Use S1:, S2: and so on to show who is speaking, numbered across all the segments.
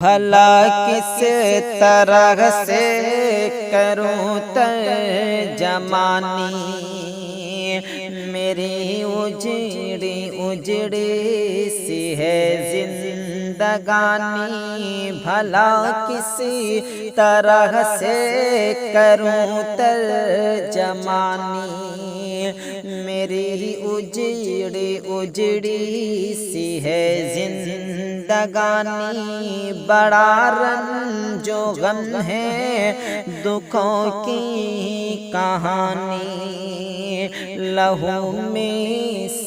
S1: بھلا کس طرح سے کروں ترجمانی، میری اجڑی اجڑی سی ہے زندگانی۔ بھلا کسی طرح سے کروں ترجمانی، میری اجڑی اجڑی سی ہے زندگانی۔ بڑا رنج و غم ہے دکھوں کی کہانی، لہو میں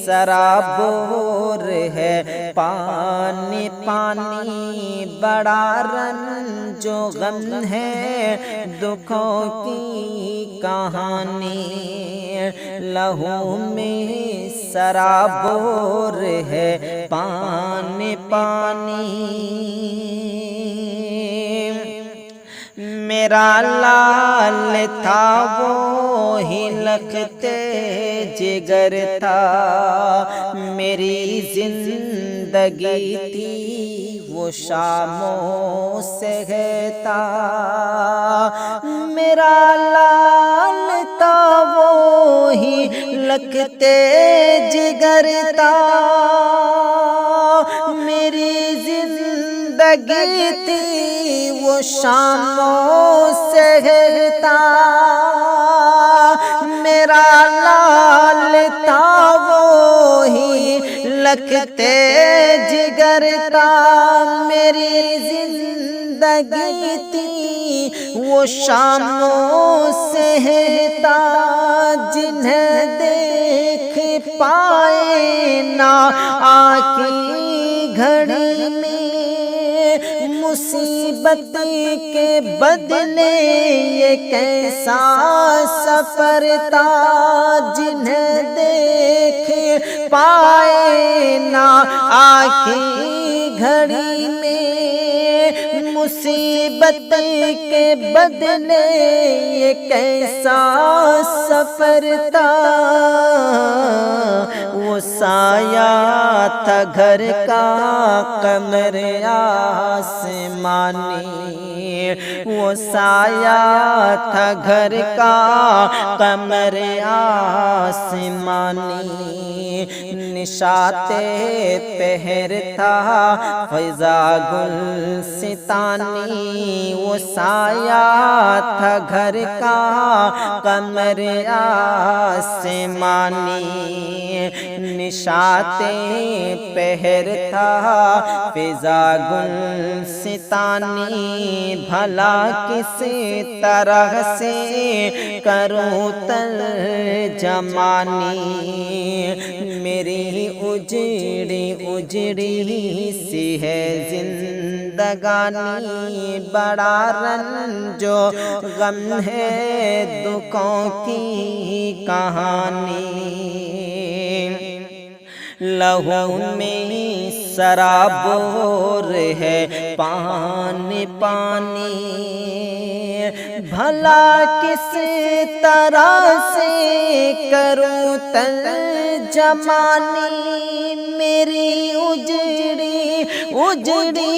S1: سرابور ہے پانی پانی۔ بڑا رنج و غم ہے دکھوں کی کہانی، لہو میں سرابور ہے پانی پانی۔ میرا لال تھا وہی لختے جگر تھا، میری زندگی تھی وہ شاموں سے گہتا۔ میرا لال تھا وہی لختے جگر تھا، میری زندگی تھی وہ شاموں سے گہتا۔ میرا لال تھا وہی لختے جگر تھا، میری زندگی تھی وہ شاموں سے گہتا۔ جنہیں دیکھ پائے نہ آخری گھڑی میں، مصیبت کے بدلے یہ کیسا سفر تھا۔ جنہیں دیکھ پائے نہ آخری گھڑی میں، مصیبت کے بدلے یہ کیسا سفر تھا۔ وہ سایہ تھا گھر کا قمر آسمانی، وہ سایہ تھا گھر کا قمر آسمانی۔ نشاط پہر تھا فضا گلستانی، وہ سایہ تھا گھر کا قمر آسمانی۔ نشاط پہر تھا فضا گلستانی، بھلا کس طرح سے کروں ترجمانی، میری اجڑی اجڑی سی ہے زندگانی۔ بڑا رنج و غم ہے دکھوں کی کہانی، لہو میں سرابور ہے پانی پانی۔ بھلا کس طرح سے کروں ترجمانی، میری اجڑی اجڑی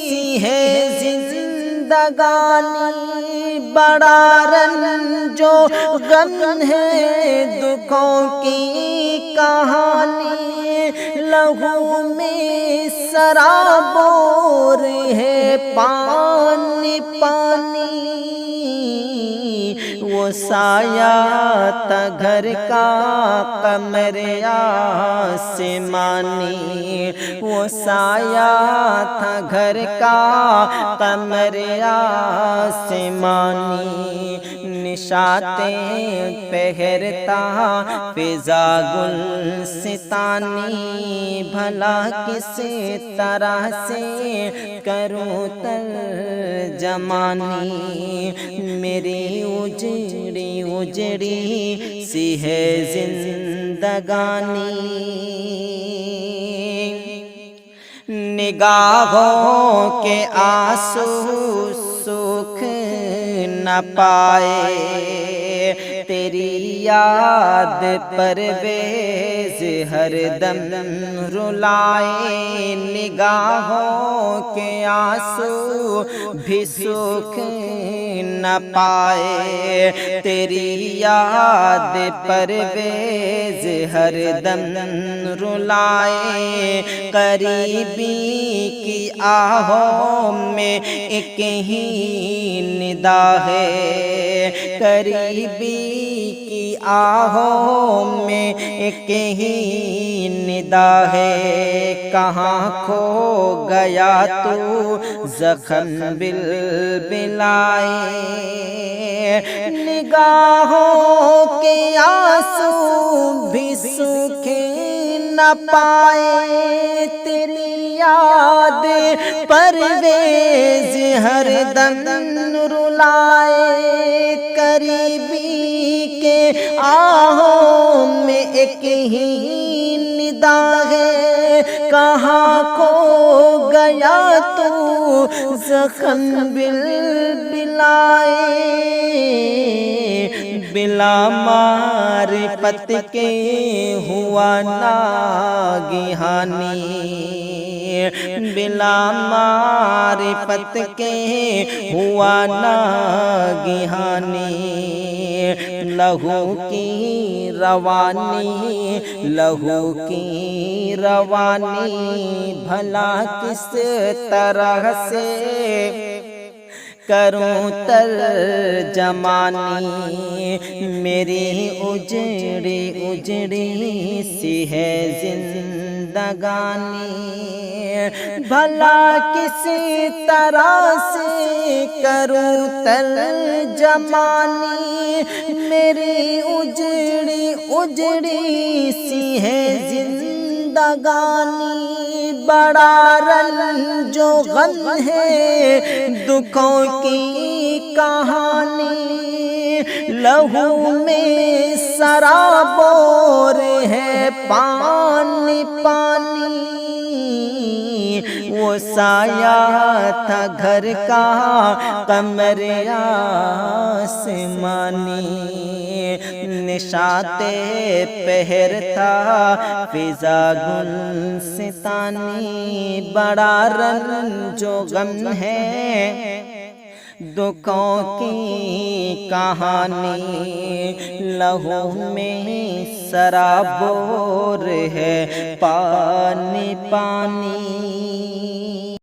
S1: سی ہے زندگانی۔ بڑا رنج و غم ہے دکھوں کی کہانی، لہو میں سرابور ہے پانی پانی۔ وہ سایہ تھا گھر کا قمر آسمانی، وہ سایہ تھا گھر کا قمر آسمانی۔ نشاط پہر تھا فضا گلستانی، بھلا کس طرح سے کروں ترجمانی، میری اجڑی اجڑی سی ہے زندگانی۔ نگاہوں کے آنسو سکھ نہ پائے، تیری یاد پرویز ہر دم رلائے، نگاہوں کے آنسو بھی سکھ نہ پائے، تیری یاد پرویز ہر دم رلائے، قریبی کی آہوں میں ایک ہی ندا ہے، قریبی کی آہوں میں ایک ہی ندا ہے، کہاں کھو گیا تو زخم بلبلائے، نگاہوں کے آنسو بھی سکھ نہ پائے، تیری یاد پرویز ہر دم رلائے، قریبی کے آہوں میں ایک ہی ندا ہے، کہاں کھو گیا تو زخم بلبلائے، بلا معرفت کے ہوا ناگہانی، بلا معرفت کے ہوا ناگہانی، لہو کی روانی، لہو کی روانی، بھلا کس طرح سے کروں ترجمانی، میری اجڑی اجڑی سی ہے زندگانی، بھلا کسی طرح سے کروں ترجمانی، میری اجڑی اجڑی سی ہے زندگانی، بڑا رنج و غم ہے دکھوں کی کہانی، لہو میں سرابور ہے پانی پانی، وہ سایہ تھا گھر کا قمر آسمانی، نشاط پہر تھا فضا گلستانی، بڑا رنج و غم ہے دکھوں کی کہانی، لہو میں سرابور ہے پانی پانی۔